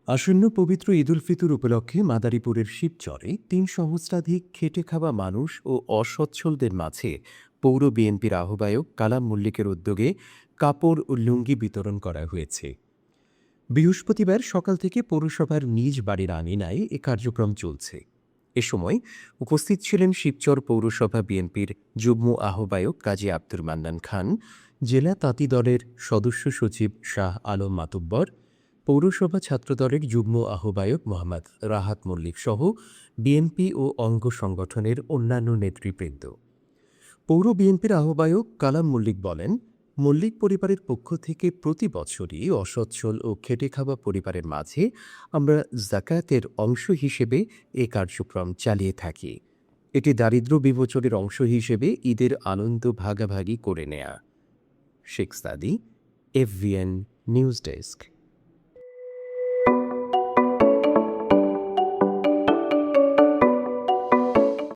আসন্ন পবিত্র ঈদ উল ফিতর উপলক্ষে মাদারীপুরের শিবচরে ৩ সহস্রাধিক খেটে খাওয়া মানুষ ও অসচ্ছলদের মাঝে পৌর বিএনপির আহ্বায়ক কালাম মল্লিকের উদ্যোগে কাপড় ও লুঙ্গি বিতরণ করা হয়েছে। বৃহস্পতিবার সকাল থেকে পৌরসভার নিজ বাড়ির আঙিনায় এ কার্যক্রম চলছে। এ সময় উপস্থিত ছিলেন শিবচর পৌরসভা বিএনপির যুগ্ম আহ্বায়ক কাজী আব্দুর মান্নান খান, জেলা তাঁতি দলের সদস্য সচিব শাহ আলম মাতুব্বর, পৌরসভা ছাত্রদলের যুগ্ম আহ্বায়ক মোহাম্মদ রাহাত মল্লিক সহ বিএনপি ও অঙ্গ সংগঠনের অন্যান্য নেতৃবৃন্দ। পৌর বিএনপির আহ্বায়ক কালাম মল্লিক বলেন, মল্লিক পরিবারের পক্ষ থেকে প্রতি বছরই অসচ্ছল ও খেটে খাওয়া পরিবারের মাঝে আমরা জাকাতের অংশ হিসেবে এ কার্যক্রম চালিয়ে থাকি। এটি দারিদ্র্য বিমোচনের অংশ হিসেবে ঈদের আনন্দ ভাগাভাগি করে নেয়া। শেখ সাদি, এফভিএন নিউজ ডেস্ক।